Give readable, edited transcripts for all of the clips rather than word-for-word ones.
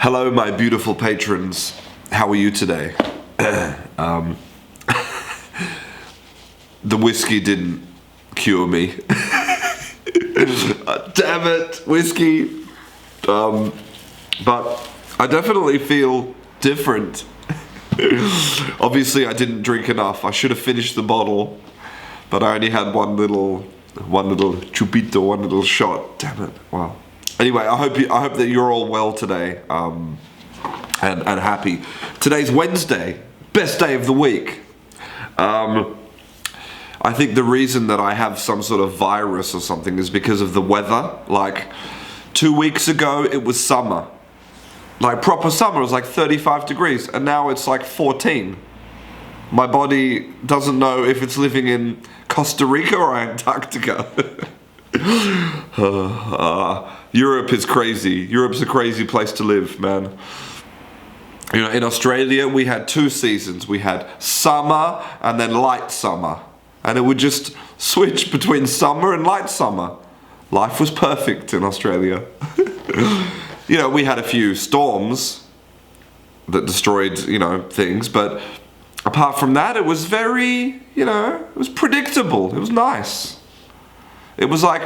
Hello, my beautiful patrons. How are you today? The whiskey didn't cure me. Damn it, whiskey. But I definitely feel different. Obviously, I didn't drink enough. I should have finished the bottle, but I only had one little chupito, one little shot. Damn it! Wow. Anyway, I hope that you're all well today, and happy. Today's Wednesday, best day of the week. I think the reason that I have some sort of virus or something is because of the weather. Like 2 weeks ago, it was summer. Like proper summer, it was like 35 degrees, and now it's like 14. My body doesn't know if it's living in Costa Rica or Antarctica. Europe is crazy. Europe's a crazy place to live, man. You know, in Australia, we had 2 seasons. We had summer and then light summer. And it would just switch between summer and light summer. Life was perfect in Australia. You know, we had a few storms that destroyed, things, but apart from that, it was very, it was predictable. It was nice. It was like,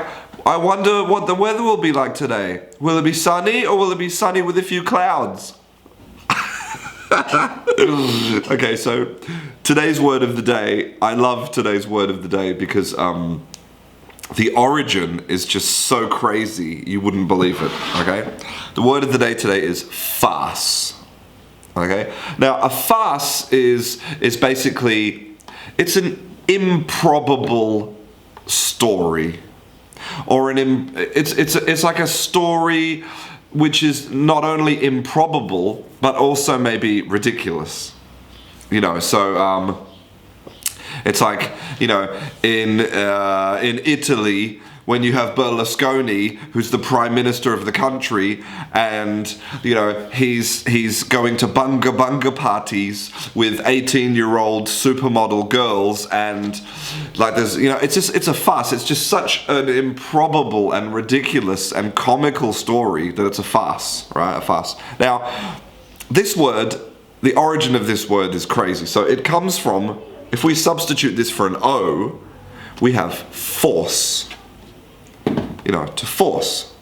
I wonder what the weather will be like today. Will it be sunny or will it be sunny with a few clouds? Okay, so today's word of the day, I love today's word of the day because the origin is just so crazy, you wouldn't believe it, okay? The word of the day today is farce, okay? Now, a farce is basically, it's an improbable story, or it's like a story which is not only improbable but also maybe ridiculous. So it's like, in Italy, when you have Berlusconi, who's the prime minister of the country, and he's going to bunga parties with 18-year-old supermodel girls, and like there's it's a farce. It's just such an improbable and ridiculous and comical story that it's a farce, right? A farce. Now, this word, the origin of this word is crazy. So it comes from, if we substitute this for an O, we have force. To force.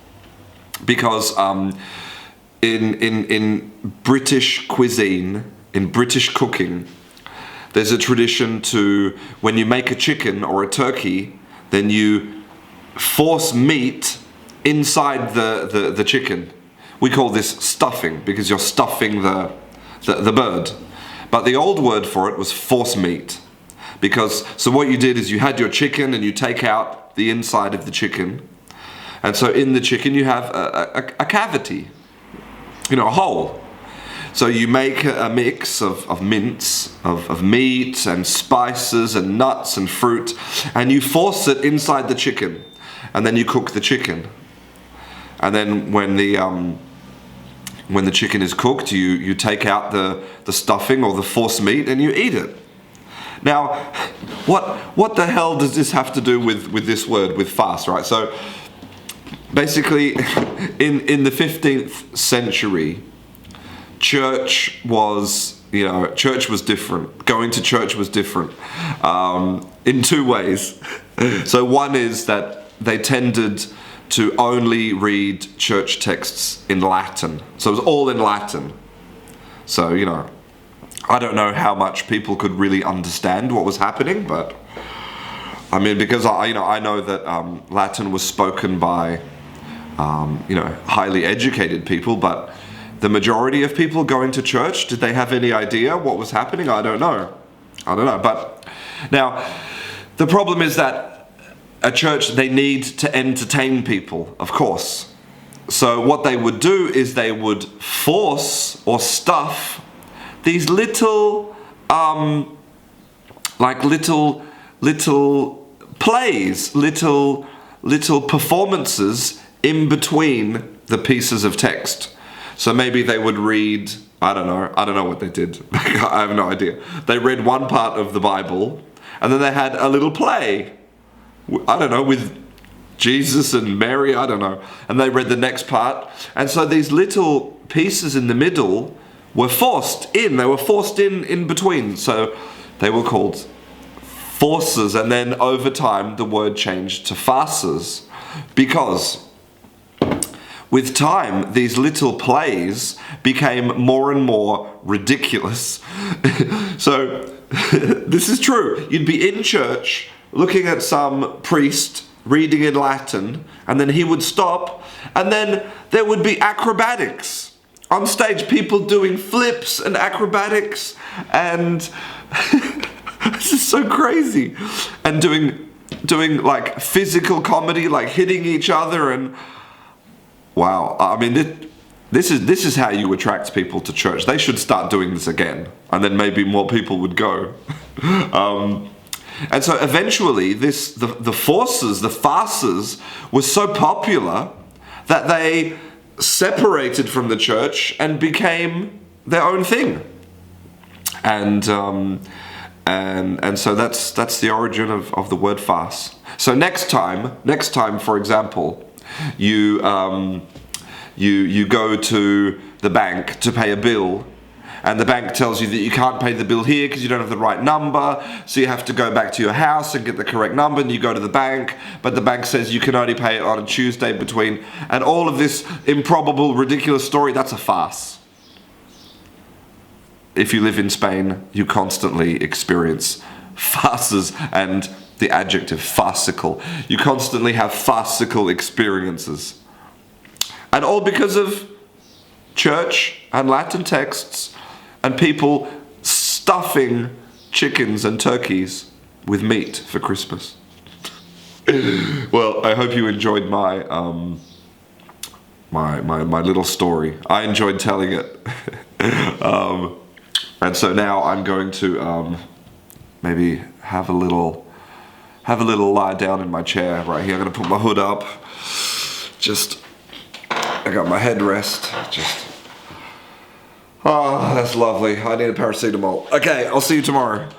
Because in British cuisine, in British cooking, there's a tradition to, when you make a chicken or a turkey, then you force meat inside the chicken. We call this stuffing, because you're stuffing the bird. But the old word for it was force meat. So what you did is you had your chicken and you take out the inside of the chicken. And so in the chicken you have a cavity, a hole. So you make a mix of mince, of meat and spices and nuts and fruit, and you force it inside the chicken. And then you cook the chicken. And then when the chicken is cooked, you take out the stuffing or the force meat and you eat it. Now, what the hell does this have to do with this word, with farce, right? So basically, in the 15th century, church was different. Going to church was different in 2 ways. So one is that they tended to only read church texts in Latin. So it was all in Latin. So, I don't know how much people could really understand what was happening, but I mean, because I know that Latin was spoken by highly educated people, but the majority of people going to church, did they have any idea what was happening? I don't know. But now, the problem is that a church, they need to entertain people, of course. So what they would do is they would force or stuff these little plays, little performances in between the pieces of text. So maybe they would read, I don't know what they did. I have no idea. They read one part of the Bible, and then they had a little play, I don't know, with Jesus and Mary, I don't know. And they read the next part. And so these little pieces in the middle were forced in. They were forced in between. So they were called forces. And then over time, the word changed to farces. Because with time, these little plays became more and more ridiculous. So this is true. You'd be in church looking at some priest reading in Latin, and then he would stop, and then there would be acrobatics on stage, people doing flips and acrobatics, and this is so crazy, and doing like physical comedy, like hitting each other, and wow, I mean this is how you attract people to church. They should start doing this again, and then maybe more people would go. And so eventually the forces, the farces, were so popular that they separated from the church and became their own thing. And so that's the origin of the word farce. So next time, for example, you go to the bank to pay a bill, and the bank tells you that you can't pay the bill here because you don't have the right number, so you have to go back to your house and get the correct number, and you go to the bank, but the bank says you can only pay it on a Tuesday between, and all of this improbable, ridiculous story, that's a farce. If you live in Spain, you constantly experience farces, and the adjective farcical. You constantly have farcical experiences. And all because of church and Latin texts, and people stuffing chickens and turkeys with meat for Christmas. Well, I hope you enjoyed my my little story. I enjoyed telling it. And so now I'm going to maybe have a little lie down in my chair right here. I'm going to put my hood up. I got my headrest. Oh, that's lovely. I need a paracetamol. Okay, I'll see you tomorrow.